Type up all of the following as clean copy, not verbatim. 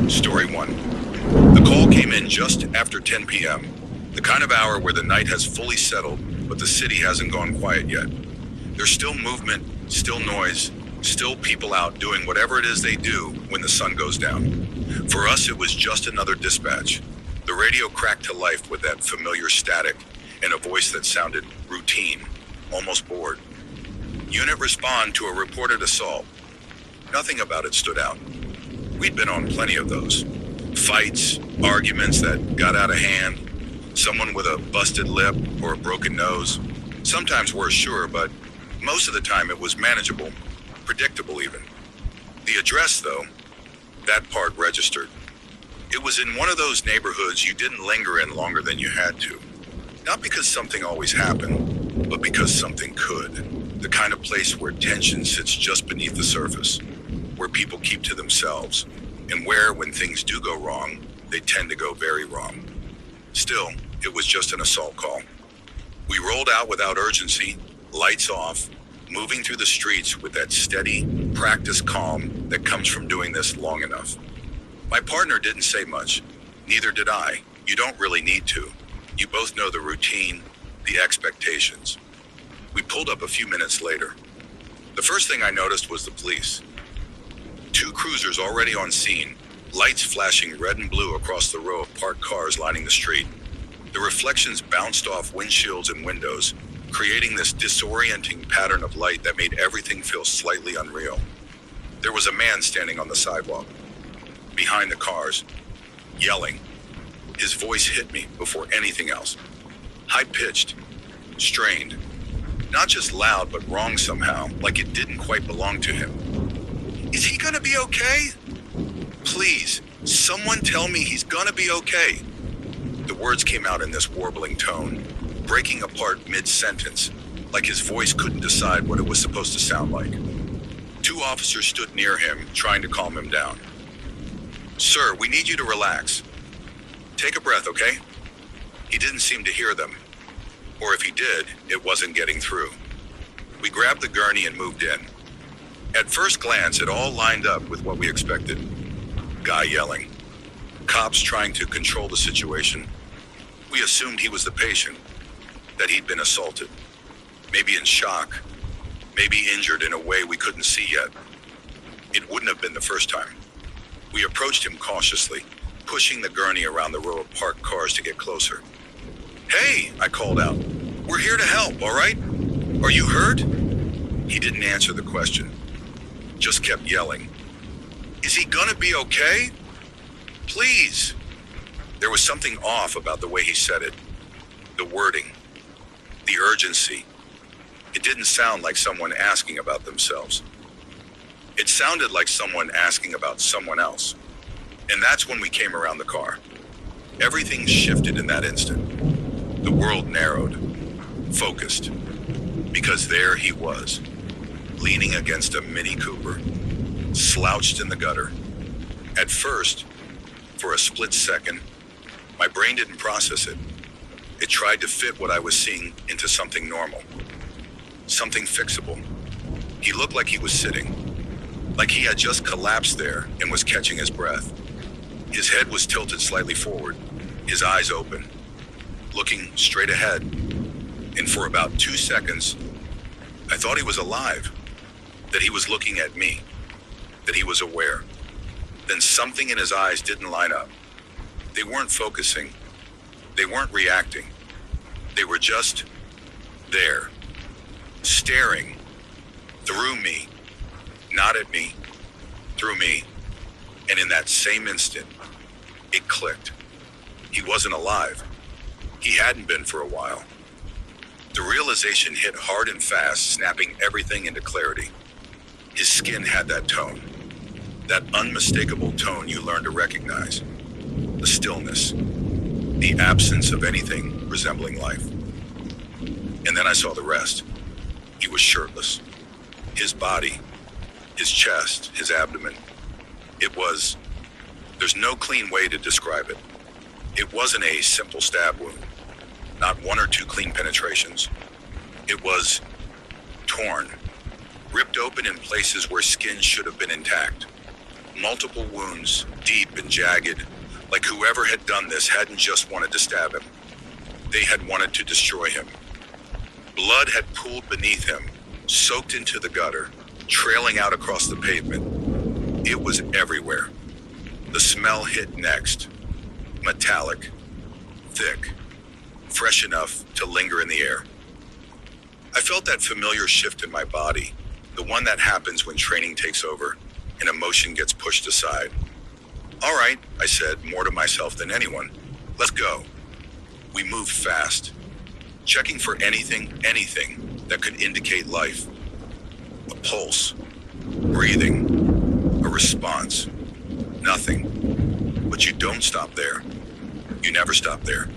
Story 1. The call came in just after 10 p.m., the kind of hour where the night has fully settled, but the city hasn't gone quiet yet. There's still movement, still noise, still people out doing whatever it is they do when the sun goes down. For us, it was just another dispatch. The radio cracked to life with that familiar static and a voice that sounded routine, almost bored. Unit respond to a reported assault. Nothing about it stood out. We'd been on plenty of those. Fights, arguments that got out of hand, someone with a busted lip or a broken nose. Sometimes worse, sure, but most of the time it was manageable, predictable even. The address, though, that part registered. It was in one of those neighborhoods you didn't linger in longer than you had to. Not because something always happened, but because something could. The kind of place where tension sits just beneath the surface, where people keep to themselves, and where, when things do go wrong, they tend to go very wrong. Still, it was just an assault call. We rolled out without urgency, lights off, moving through the streets with that steady, practiced calm that comes from doing this long enough. My partner didn't say much. Neither did I. You don't really need to. You both know the routine, the expectations. We pulled up a few minutes later. The first thing I noticed was the police. 2 cruisers already on scene, lights flashing red and blue across the row of parked cars lining the street. The reflections bounced off windshields and windows, creating this disorienting pattern of light that made everything feel slightly unreal. There was a man standing on the sidewalk, behind the cars, yelling. His voice hit me before anything else. High-pitched, strained. Not just loud, but wrong somehow, like it didn't quite belong to him. Is he gonna be okay? Please, someone tell me he's gonna be okay. The words came out in this warbling tone, breaking apart mid-sentence, like his voice couldn't decide what it was supposed to sound like. 2 officers stood near him, trying to calm him down. Sir, we need you to relax. Take a breath, okay? He didn't seem to hear them. Or if he did, it wasn't getting through. We grabbed the gurney and moved in. At first glance, it all lined up with what we expected. Guy yelling. Cops trying to control the situation. We assumed he was the patient, that he'd been assaulted. Maybe in shock, maybe injured in a way we couldn't see yet. It wouldn't have been the first time. We approached him cautiously, pushing the gurney around the row of parked cars to get closer. Hey, I called out. We're here to help, all right? Are you hurt? He didn't answer the question. Just kept yelling. Is he gonna be okay? Please. There was something off about the way he said it. The wording. The urgency. It didn't sound like someone asking about themselves. It sounded like someone asking about someone else. And that's when we came around the car. Everything shifted in that instant. The world narrowed, focused. Because there he was, leaning against a Mini Cooper, slouched in the gutter. At first, for a split second, my brain didn't process it. It tried to fit what I was seeing into something normal, something fixable. He looked like he was sitting, like he had just collapsed there and was catching his breath. His head was tilted slightly forward, his eyes open, looking straight ahead. And for about 2 seconds, I thought he was alive, that he was looking at me, that he was aware. Then something in his eyes didn't line up. They weren't focusing. They weren't reacting. They were just there, staring through me, not at me, through me. And in that same instant, it clicked. He wasn't alive. He hadn't been for a while. The realization hit hard and fast, snapping everything into clarity. His skin had that tone, that unmistakable tone you learn to recognize. The stillness, the absence of anything resembling life. And then I saw the rest. He was shirtless. His body, his chest, his abdomen. There's no clean way to describe it. It wasn't a simple stab wound, not 1 or 2 clean penetrations. It was torn, ripped open in places where skin should have been intact. Multiple wounds, deep and jagged, like whoever had done this hadn't just wanted to stab him. They had wanted to destroy him. Blood had pooled beneath him, soaked into the gutter, trailing out across the pavement. It was everywhere. The smell hit next. Metallic, thick, fresh enough to linger in the air. I felt that familiar shift in my body, the one that happens when training takes over and emotion gets pushed aside. All right, I said, more to myself than anyone. Let's go. We moved fast, checking for anything that could indicate life. A pulse, breathing, a response. Nothing. But you don't stop there. You never stop there.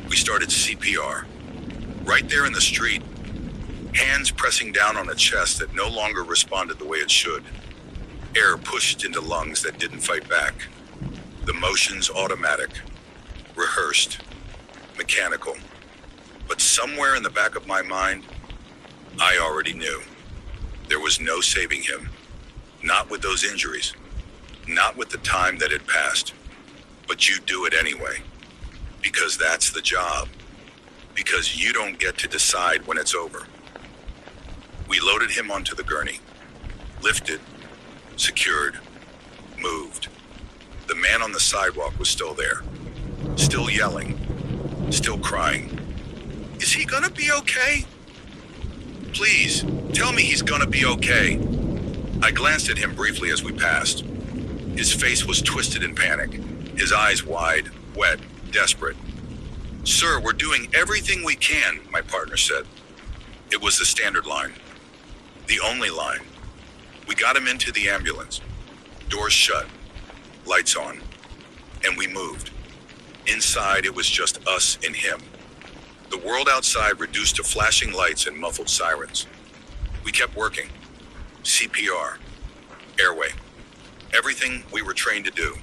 We started CPR. Right there in the street, hands pressing down on a chest that no longer responded the way it should. Air pushed into lungs that didn't fight back. The motions automatic, rehearsed, mechanical. But somewhere in the back of my mind, I already knew. There was no saving him. Not with those injuries. Not with the time that had passed. But you do it anyway. Because that's the job. Because you don't get to decide when it's over. We loaded him onto the gurney. Lifted, secured, moved. The man on the sidewalk was still there. Still yelling. Still crying. Is he gonna be okay? Please, tell me he's gonna be okay. I glanced at him briefly as we passed. His face was twisted in panic. His eyes wide, wet, desperate. Sir, we're doing everything we can, my partner said. It was the standard line. The only line. We got him into the ambulance. Doors shut. Lights on. And we moved. Inside, it was just us and him. The world outside reduced to flashing lights and muffled sirens. We kept working. CPR. Airway. Everything we were trained to do.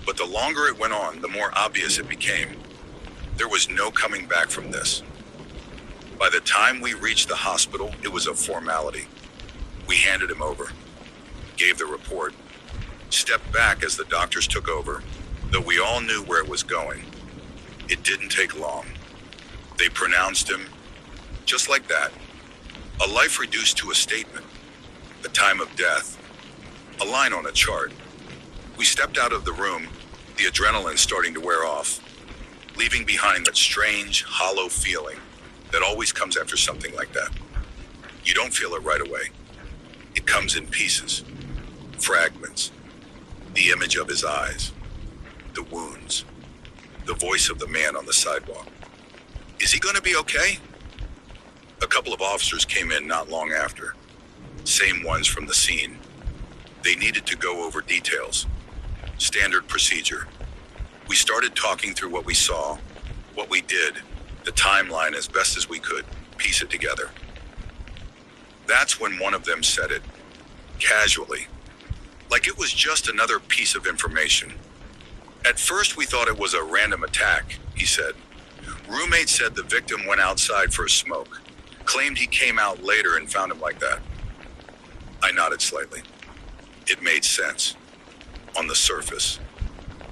But the longer it went on, the more obvious it became. There was no coming back from this. By the time we reached the hospital, it was a formality. We handed him over, gave the report, stepped back as the doctors took over, though we all knew where it was going. It didn't take long. They pronounced him, just like that, a life reduced to a statement, a time of death, a line on a chart. We stepped out of the room, the adrenaline starting to wear off, leaving behind that strange, hollow feeling that always comes after something like that. You don't feel it right away. It comes in pieces, fragments, the image of his eyes, the wounds, the voice of the man on the sidewalk. Is he gonna be okay? A couple of officers came in not long after, same ones from the scene. They needed to go over details, standard procedure. We started talking through what we saw, what we did, the timeline as best as we could, piece it together. That's when one of them said it, casually, like it was just another piece of information. At first we thought it was a random attack, he said. Roommate said the victim went outside for a smoke, claimed he came out later and found him like that. I nodded slightly. It made sense, on the surface.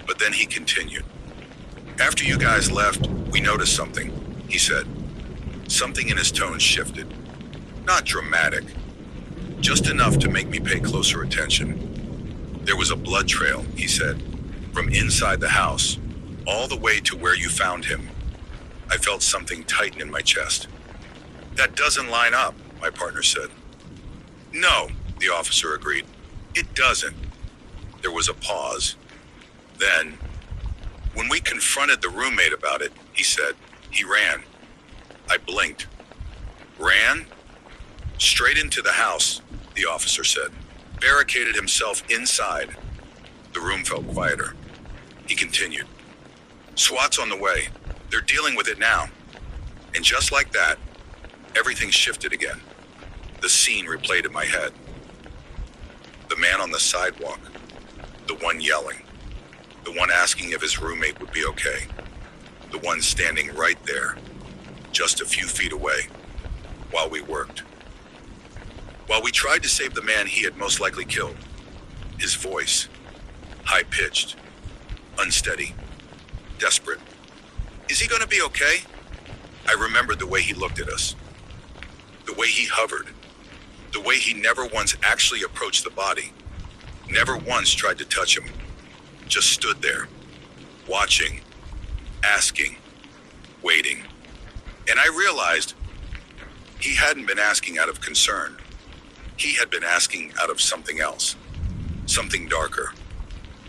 But then he continued. After you guys left, we noticed something, he said. Something in his tone shifted. Not dramatic, just enough to make me pay closer attention. There was a blood trail, he said, from inside the house, all the way to where you found him. I felt something tighten in my chest. That doesn't line up, my partner said. No, the officer agreed. It doesn't. There was a pause. Then, when we confronted the roommate about it, he said, he ran. I blinked. Ran? Straight into the house, the officer said. Barricaded himself inside. The room felt quieter. He continued. SWAT's on the way. They're dealing with it now. And just like that, everything shifted again. The scene replayed in my head. The man on the sidewalk. The one yelling. The one asking if his roommate would be okay. The one standing right there, just a few feet away, while we worked. While we tried to save the man he had most likely killed, His voice, high-pitched, unsteady, desperate. Is he gonna be okay? I remembered the way he looked at us, the way he hovered, the way he never once actually approached the body, never once tried to touch him, just stood there, watching, asking, waiting. And I realized he hadn't been asking out of concern. He had been asking out of something else, something darker,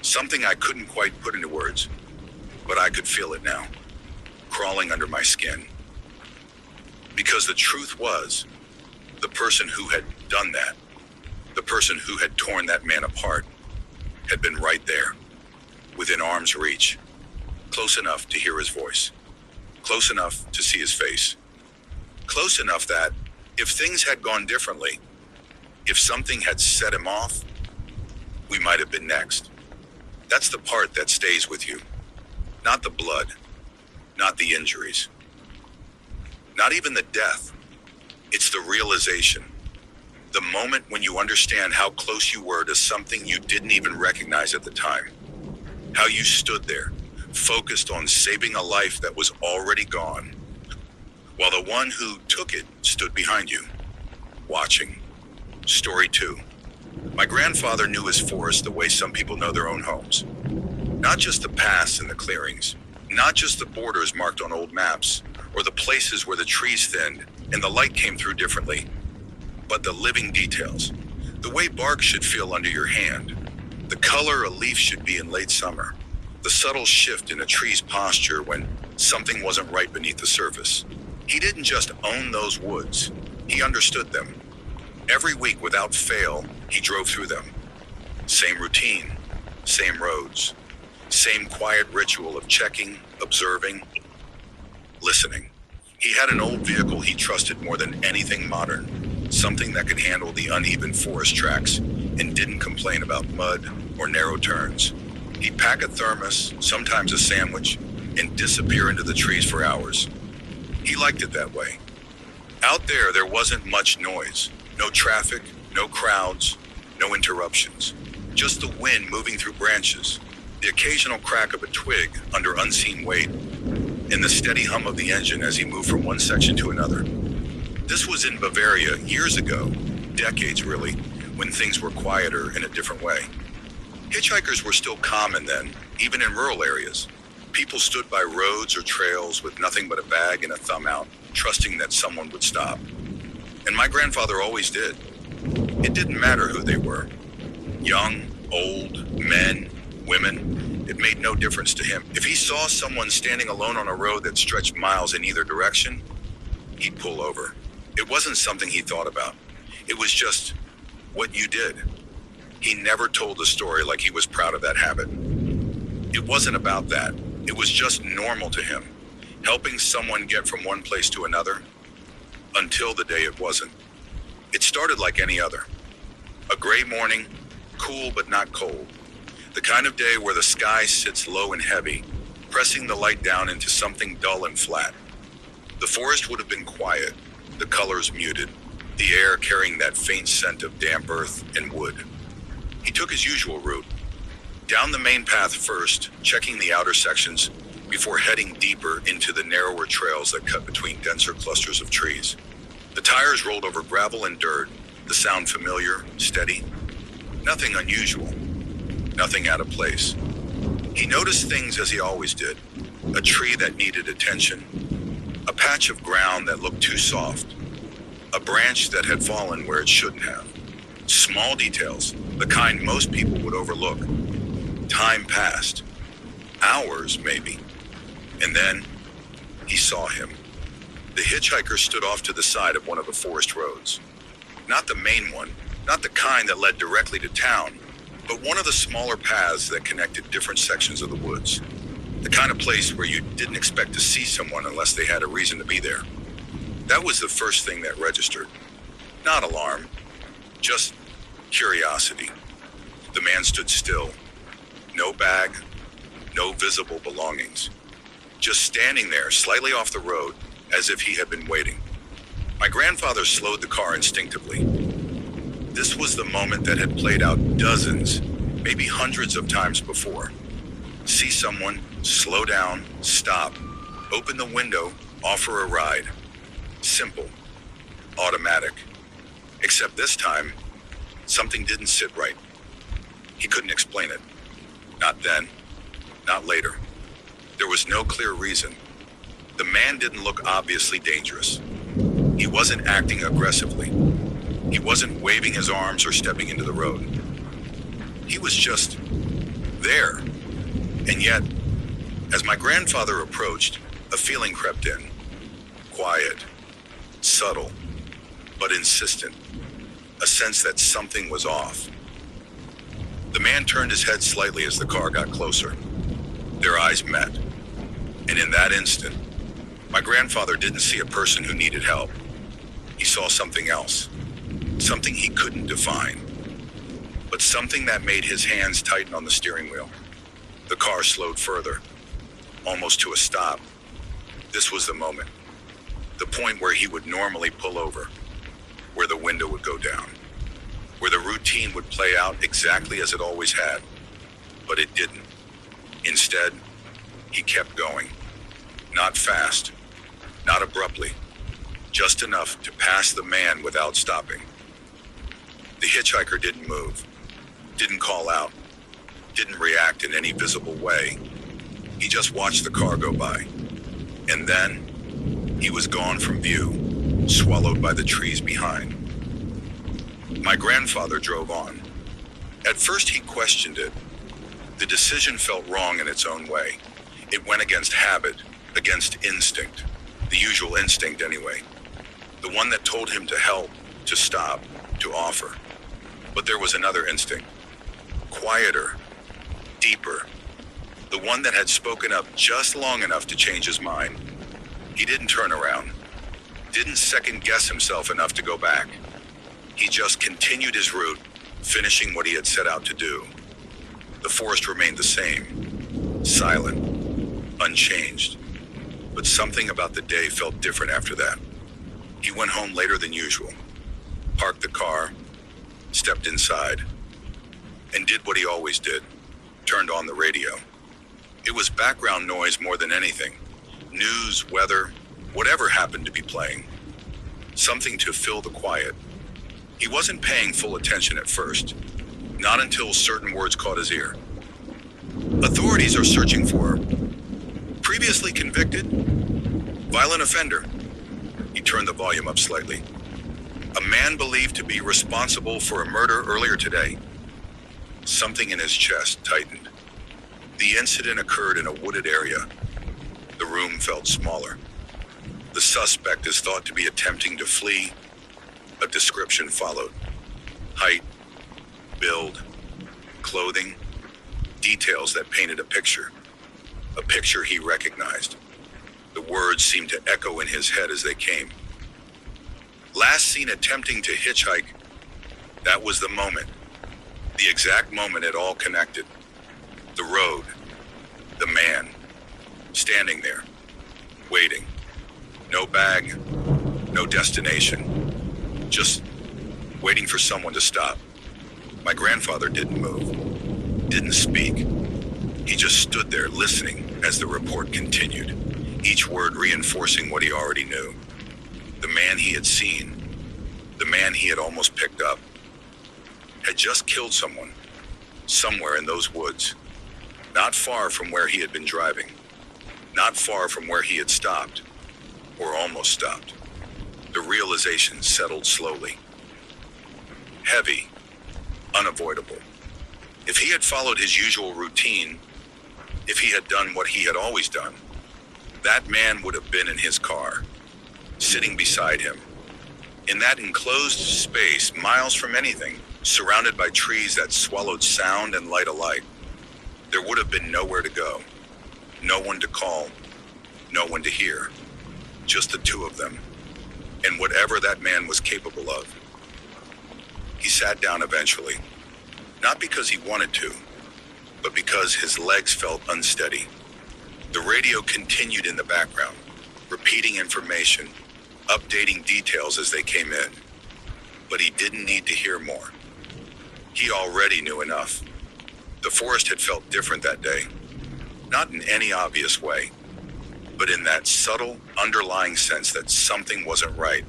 something I couldn't quite put into words, but I could feel it now, crawling under my skin. Because the truth was, the person who had done that, the person who had torn that man apart, had been right there, within arm's reach, close enough to hear his voice, close enough to see his face, close enough that if things had gone differently, if something had set him off, we might have been next. That's the part that stays with you, not the blood, not the injuries, not even the death. It's the realization, the moment when you understand how close you were to something you didn't even recognize at the time. How you stood there, focused on saving a life that was already gone, while the one who took it stood behind you, watching. Story 2. My grandfather knew his forest the way some people know their own homes. Not just the paths and the clearings, not just the borders marked on old maps, or the places where the trees thinned and the light came through differently, but the living details, the way bark should feel under your hand, the color a leaf should be in late summer, the subtle shift in a tree's posture when something wasn't right beneath the surface. He didn't just own those woods, he understood them. Every week without fail, he drove through them. Same routine, same roads, same quiet ritual of checking, observing, listening. He had an old vehicle he trusted more than anything modern, something that could handle the uneven forest tracks and didn't complain about mud or narrow turns. He'd pack a thermos, sometimes a sandwich, and disappear into the trees for hours. He liked it that way. Out there wasn't much noise, no traffic, no crowds, no interruptions. Just the wind moving through branches, the occasional crack of a twig under unseen weight, and the steady hum of the engine as he moved from one section to another. This was in Bavaria years ago, decades really, when things were quieter in a different way. Hitchhikers were still common then, even in rural areas. People stood by roads or trails with nothing but a bag and a thumb out, trusting that someone would stop. And my grandfather always did. It didn't matter who they were. Young, old, men, women, it made no difference to him. If he saw someone standing alone on a road that stretched miles in either direction, he'd pull over. It wasn't something he thought about. It was just what you did. He never told a story like he was proud of that habit. It wasn't about that. It was just normal to him, helping someone get from one place to another, until the day it wasn't. It started like any other. A gray morning, cool but not cold. The kind of day where the sky sits low and heavy, pressing the light down into something dull and flat. The forest would have been quiet, the colors muted, the air carrying that faint scent of damp earth and wood. He took his usual route, down the main path first, checking the outer sections, before heading deeper into the narrower trails that cut between denser clusters of trees. The tires rolled over gravel and dirt, the sound familiar, steady. Nothing unusual, nothing out of place. He noticed things as he always did. A tree that needed attention, a patch of ground that looked too soft, a branch that had fallen where it shouldn't have. Small details, the kind most people would overlook. Time passed. Hours, maybe. And then, he saw him. The hitchhiker stood off to the side of one of the forest roads. Not the main one, not the kind that led directly to town, but one of the smaller paths that connected different sections of the woods. The kind of place where you didn't expect to see someone unless they had a reason to be there. That was the first thing that registered. Not alarm, just curiosity. The man stood still. No bag, no visible belongings. Just standing there, slightly off the road, as if he had been waiting. My grandfather slowed the car instinctively. This was the moment that had played out dozens, maybe hundreds of times before. See someone, slow down, stop, open the window, offer a ride. Simple, automatic. Except this time, something didn't sit right. He couldn't explain it. Not then, not later. There was no clear reason. The man didn't look obviously dangerous. He wasn't acting aggressively. He wasn't waving his arms or stepping into the road. He was just there. And yet, as my grandfather approached, a feeling crept in. Quiet, subtle, but insistent. A sense that something was off. The man turned his head slightly as the car got closer. Their eyes met. And in that instant, my grandfather didn't see a person who needed help. He saw something else. Something he couldn't define. But something that made his hands tighten on the steering wheel. The car slowed further, almost to a stop. This was the moment. The point where he would normally pull over. Where the window would go down. Where the routine would play out exactly as it always had. But it didn't. Instead, he kept going. Not fast. Not abruptly. Just enough to pass the man without stopping. The hitchhiker didn't move. Didn't call out. Didn't react in any visible way. He just watched the car go by. And then, he was gone from view, swallowed by the trees behind. My grandfather drove on. At first he questioned it. The decision felt wrong in its own way. It went against habit, against instinct. The usual instinct anyway. The one that told him to help, to stop, to offer. But there was another instinct. Quieter, deeper. The one that had spoken up just long enough to change his mind. He didn't turn around. Didn't second guess himself enough to go back. He just continued his route, finishing what he had set out to do. The forest remained the same, silent, unchanged. But something about the day felt different after that. He went home later than usual, parked the car, stepped inside, and did what he always did, turned on the radio. It was background noise more than anything. News, weather, whatever happened to be playing. Something to fill the quiet. He wasn't paying full attention at first, not until certain words caught his ear. Authorities are searching for previously convicted, violent offender. He turned the volume up slightly. A man believed to be responsible for a murder earlier today. Something in his chest tightened. The incident occurred in a wooded area. The room felt smaller. The suspect is thought to be attempting to flee. A description followed. Height, build, clothing, details that painted a picture. A picture he recognized. The words seemed to echo in his head as they came. Last seen attempting to hitchhike. That was the moment. The exact moment it all connected. The road. The man. Standing there. Waiting. No bag. No destination. Just waiting for someone to stop. My grandfather didn't move. Didn't speak. He just stood there listening as the report continued. Each word reinforcing what he already knew. The man he had seen. The man he had almost picked up. Had just killed someone. Somewhere in those woods. Not far from where he had been driving. Not far from where he had stopped. Or almost stopped. The realization settled slowly. Heavy. Unavoidable. If he had followed his usual routine, if he had done what he had always done, that man would have been in his car, sitting beside him. In that enclosed space, miles from anything, surrounded by trees that swallowed sound and light alike, there would have been nowhere to go. No one to call. No one to hear. Just the two of them. And whatever that man was capable of. He sat down eventually. Not because he wanted to, but because his legs felt unsteady. The radio continued in the background, repeating information, updating details as they came in. But he didn't need to hear more. He already knew enough. The forest had felt different that day, not in any obvious way, but in that subtle, underlying sense that something wasn't right.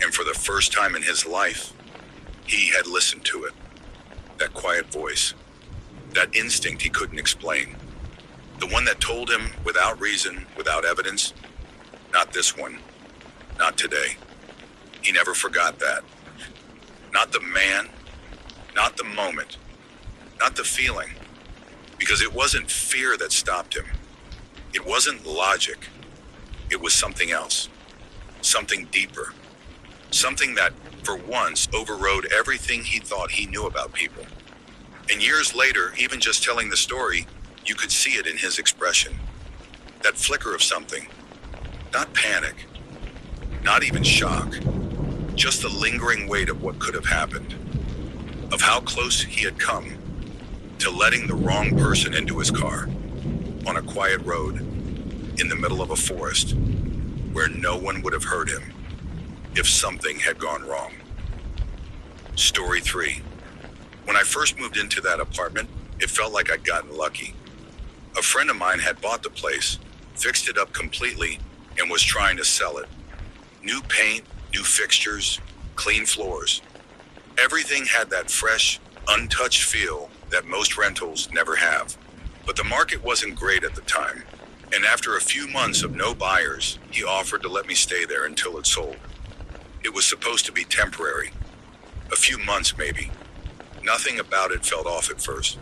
And for the first time in his life, he had listened to it. That quiet voice, that instinct he couldn't explain. The one that told him, without reason, without evidence, not this one, not today. He never forgot that. Not the man, not the moment, not the feeling. Because it wasn't fear that stopped him. It wasn't logic. It was something else. Something deeper. Something that, for once, overrode everything he thought he knew about people. And years later, even just telling the story, you could see it in his expression. That flicker of something. Not panic. Not even shock. Just the lingering weight of what could have happened. Of how close he had come to letting the wrong person into his car on a quiet road in the middle of a forest where no one would have heard him if something had gone wrong. Story 3. When I first moved into that apartment, it felt like I'd gotten lucky. A friend of mine had bought the place, fixed it up completely, and was trying to sell it. New paint, new fixtures, clean floors. Everything had that fresh, untouched feel that most rentals never have. But the market wasn't great at the time, and after a few months of no buyers, he offered to let me stay there until it sold. It was supposed to be temporary. A few months maybe. Nothing about it felt off at first.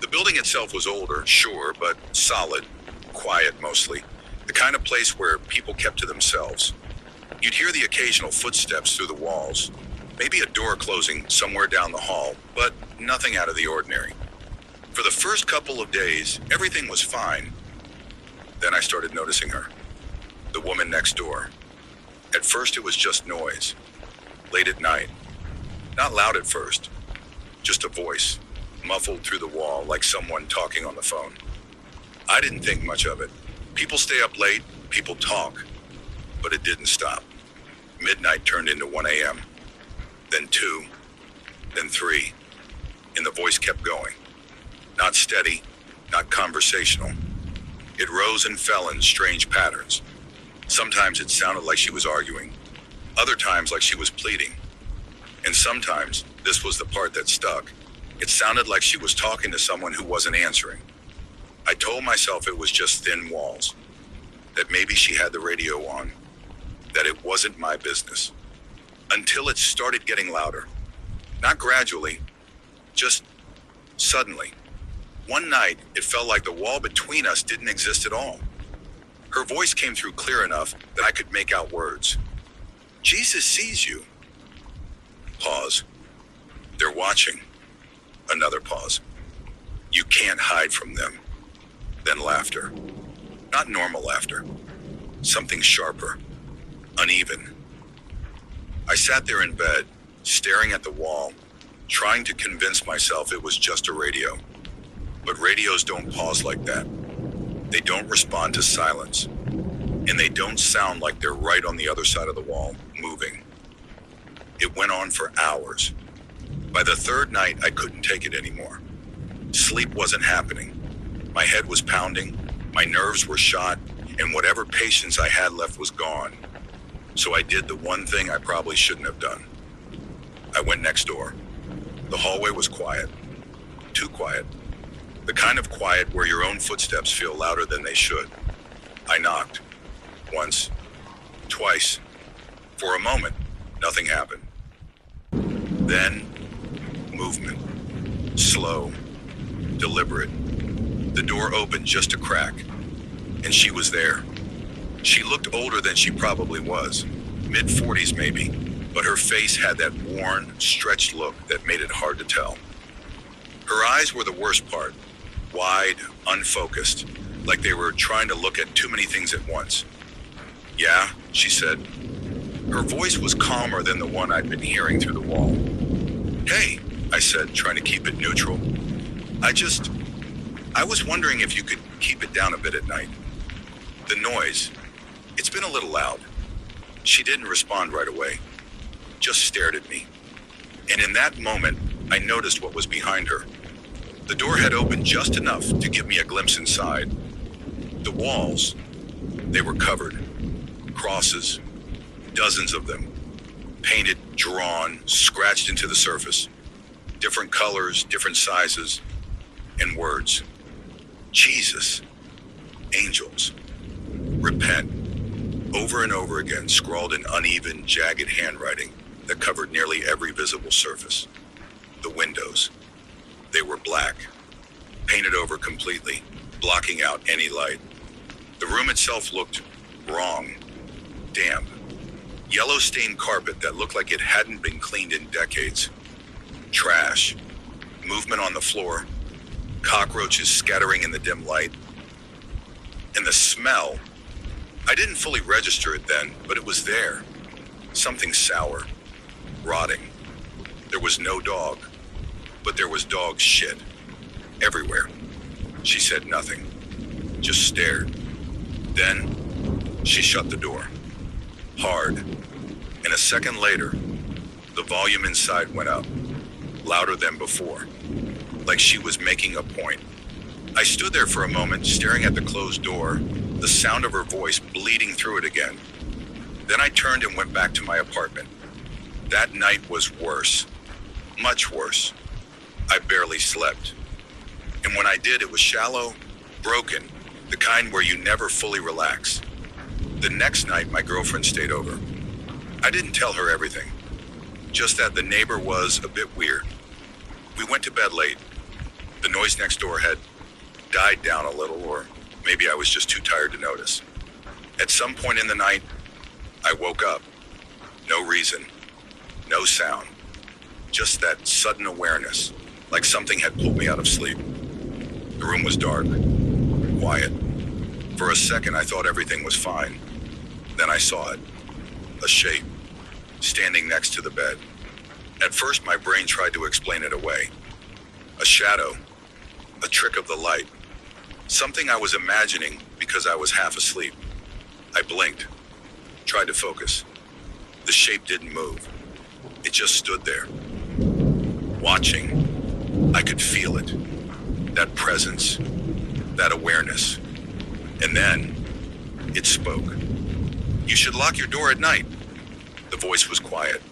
The building itself was older, sure, but solid, quiet mostly. The kind of place where people kept to themselves. You'd hear the occasional footsteps through the walls, maybe a door closing somewhere down the hall, but nothing out of the ordinary. For the first couple of days, everything was fine. Then I started noticing her. The woman next door. At first it was just noise. Late at night. Not loud at first. Just a voice, muffled through the wall like someone talking on the phone. I didn't think much of it. People stay up late, people talk. But it didn't stop. Midnight turned into 1 a.m. Then 2, then 3, and the voice kept going. Not steady, not conversational. It rose and fell in strange patterns. Sometimes it sounded like she was arguing, other times like she was pleading. And sometimes, this was the part that stuck, it sounded like she was talking to someone who wasn't answering. I told myself it was just thin walls, that maybe she had the radio on, that it wasn't my business. Until it started getting louder. Not gradually, just suddenly. One night, it felt like the wall between us didn't exist at all. Her voice came through clear enough that I could make out words. Jesus sees you. Pause. They're watching. Another pause. You can't hide from them. Then laughter. Not normal laughter. Something sharper. Uneven. I sat there in bed, staring at the wall, trying to convince myself it was just a radio. But radios don't pause like that. They don't respond to silence. And they don't sound like they're right on the other side of the wall, moving. It went on for hours. By the third night, I couldn't take it anymore. Sleep wasn't happening. My head was pounding, my nerves were shot, and whatever patience I had left was gone. So I did the one thing I probably shouldn't have done. I went next door. The hallway was quiet. Too quiet. The kind of quiet where your own footsteps feel louder than they should. I knocked. Once. Twice. For a moment, nothing happened. Then, movement. Slow. Deliberate. The door opened just a crack. And she was there. She looked older than she probably was. Mid-40s maybe. But her face had that worn, stretched look that made it hard to tell. Her eyes were the worst part. Wide, unfocused, like they were trying to look at too many things at once. Yeah, she said. Her voice was calmer than the one I'd been hearing through the wall. Hey, I said, trying to keep it neutral. I was wondering if you could keep it down a bit at night. The noise, it's been a little loud. She didn't respond right away, just stared at me. And in that moment, I noticed what was behind her. The door had opened just enough to give me a glimpse inside. The walls, they were covered. Crosses, dozens of them. Painted, drawn, scratched into the surface. Different colors, different sizes, and words. Jesus, angels, repent. Over and over again, scrawled in uneven, jagged handwriting that covered nearly every visible surface. The windows, they were black, painted over completely, blocking out any light. The room itself looked wrong, damp. Yellow-stained carpet that looked like it hadn't been cleaned in decades. Trash, movement on the floor, cockroaches scattering in the dim light. And the smell, I didn't fully register it then, but it was there. Something sour, rotting. There was no dog, but there was dog shit everywhere. She said nothing, just stared. Then she shut the door, hard. And a second later, the volume inside went up, louder than before, like she was making a point. I stood there for a moment, staring at the closed door, the sound of her voice bleeding through it again. Then I turned and went back to my apartment. That night was worse, much worse. I barely slept. And when I did, it was shallow, broken, the kind where you never fully relax. The next night, my girlfriend stayed over. I didn't tell her everything, just that the neighbor was a bit weird. We went to bed late. The noise next door had died down a little, or maybe I was just too tired to notice. At some point in the night, I woke up. No reason, no sound, just that sudden awareness, like something had pulled me out of sleep. The room was dark, quiet. For a second, I thought everything was fine. Then I saw it, a shape, standing next to the bed. At first, my brain tried to explain it away. A shadow, a trick of the light, something I was imagining because I was half asleep. I blinked, tried to focus. The shape didn't move. It just stood there, watching. I could feel it, that presence, that awareness. And then it spoke. You should lock your door at night. The voice was quiet,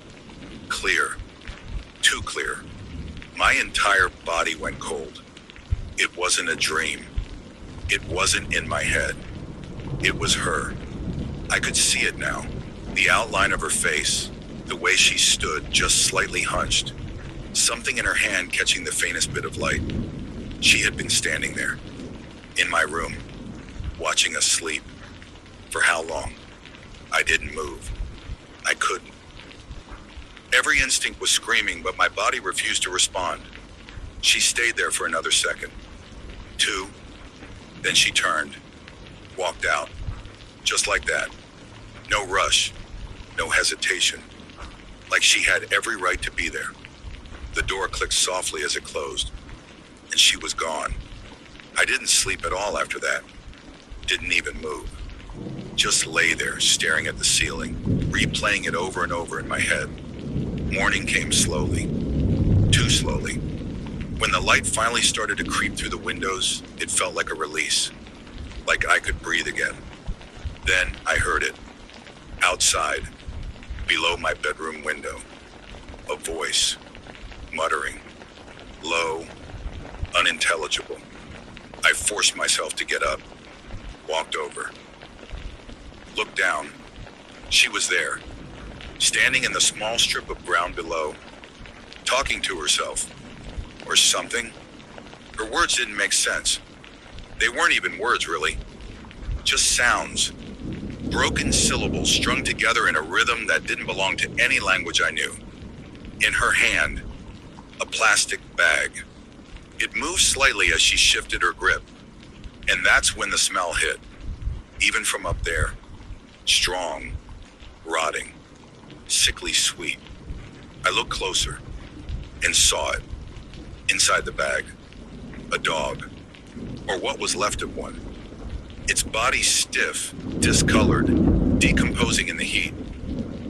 clear, too clear. My entire body went cold. It wasn't a dream. It wasn't in my head. It was her. I could see it now. The outline of her face, the way she stood, just slightly hunched. Something in her hand catching the faintest bit of light. She had been standing there, in my room, watching us sleep. For how long? I didn't move. I couldn't. Every instinct was screaming, but my body refused to respond. She stayed there for another second. 2. Then she turned, walked out, just like that. No rush, no hesitation, like she had every right to be there. The door clicked softly as it closed, and she was gone. I didn't sleep at all after that. Didn't even move. Just lay there, staring at the ceiling, replaying it over and over in my head. Morning came slowly, too slowly. When the light finally started to creep through the windows, it felt like a release, like I could breathe again. Then I heard it, outside, below my bedroom window. A voice, muttering, low, unintelligible. I forced myself to get up, walked over, looked down. She was there, standing in the small strip of ground below, talking to herself, or something. Her words didn't make sense. They weren't even words, really. Just sounds, broken syllables strung together in a rhythm that didn't belong to any language I knew. In her hand, a plastic bag. It moved slightly as she shifted her grip, and that's when the smell hit, even from up there. Strong, rotting, sickly sweet. I looked closer and saw it, inside the bag. A dog, or what was left of one. Its body stiff, discolored, decomposing in the heat.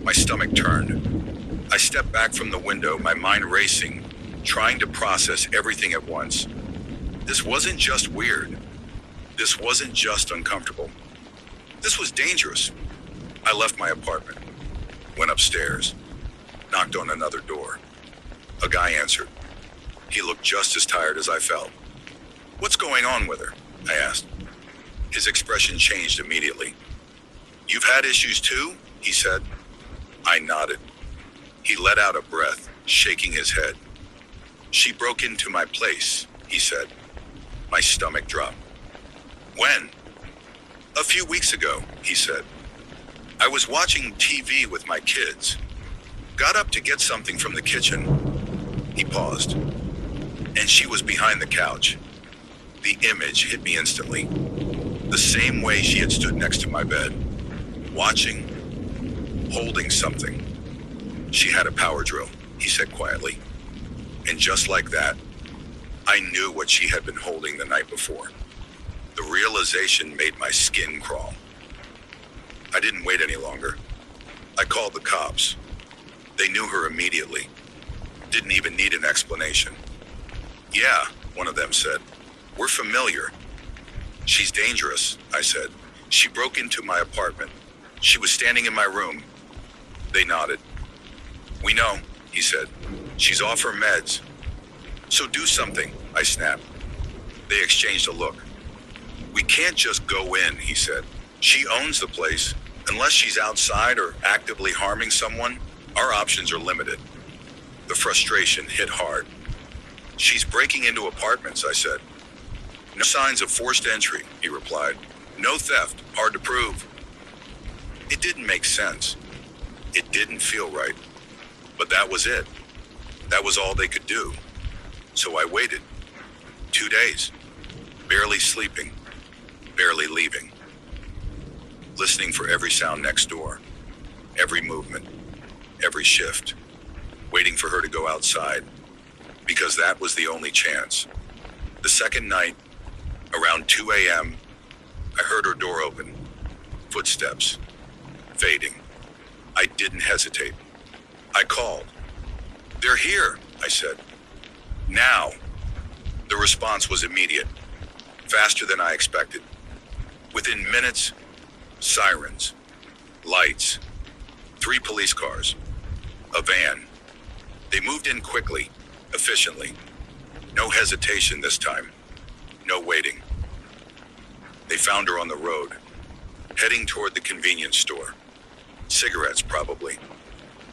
My stomach turned. I stepped back from the window, my mind racing, trying to process everything at once. This wasn't just weird. This wasn't just uncomfortable. This was dangerous. I left my apartment, went upstairs, knocked on another door. A guy answered. He looked just as tired as I felt. What's going on with her? I asked. His expression changed immediately. You've had issues too? He said. I nodded. He let out a breath, shaking his head. She broke into my place, he said. My stomach dropped. When? A few weeks ago, he said. I was watching TV with my kids. Got up to get something from the kitchen. He paused. And she was behind the couch. The image hit me instantly. The same way she had stood next to my bed, watching, holding something. She had a power drill, he said quietly. And just like that, I knew what she had been holding the night before. The realization made my skin crawl. I didn't wait any longer. I called the cops. They knew her immediately. Didn't even need an explanation. Yeah, one of them said. We're familiar. She's dangerous, I said. She broke into my apartment. She was standing in my room. They nodded. We know, he said. She's off her meds. So do something, I snapped. They exchanged a look. We can't just go in, he said. She owns the place. Unless she's outside or actively harming someone, our options are limited. The frustration hit hard. She's breaking into apartments, I said. No signs of forced entry, he replied. No theft, hard to prove. It didn't make sense. It didn't feel right. But that was it. That was all they could do. So I waited. 2 days. Barely sleeping. Barely leaving. Listening for every sound next door. Every movement. Every shift. Waiting for her to go outside. Because that was the only chance. The second night, around 2 a.m., I heard her door open. Footsteps. Fading. I didn't hesitate. I called. They're here, I said. Now. The response was immediate. Faster than I expected. Within minutes, sirens. Lights. 3 police cars. A van. They moved in quickly, efficiently. No hesitation this time. No waiting. They found her on the road, heading toward the convenience store. Cigarettes, probably.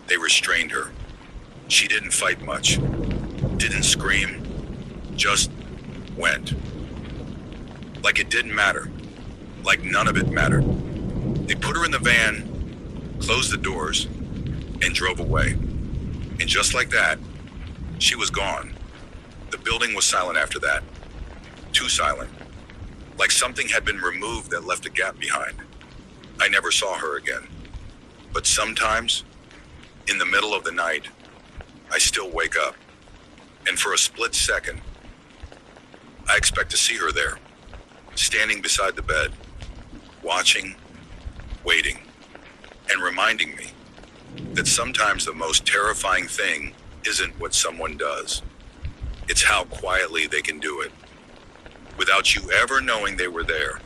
They restrained her. She didn't fight much. Didn't scream. Just went. Like it didn't matter. Like none of it mattered. They put her in the van, closed the doors, and drove away. And just like that, she was gone. The building was silent after that. Too silent. Like something had been removed that left a gap behind. I never saw her again. But sometimes, in the middle of the night, I still wake up. And for a split second, I expect to see her there, standing beside the bed, watching, waiting, and reminding me that sometimes the most terrifying thing isn't what someone does. It's how quietly they can do it, without you ever knowing they were there.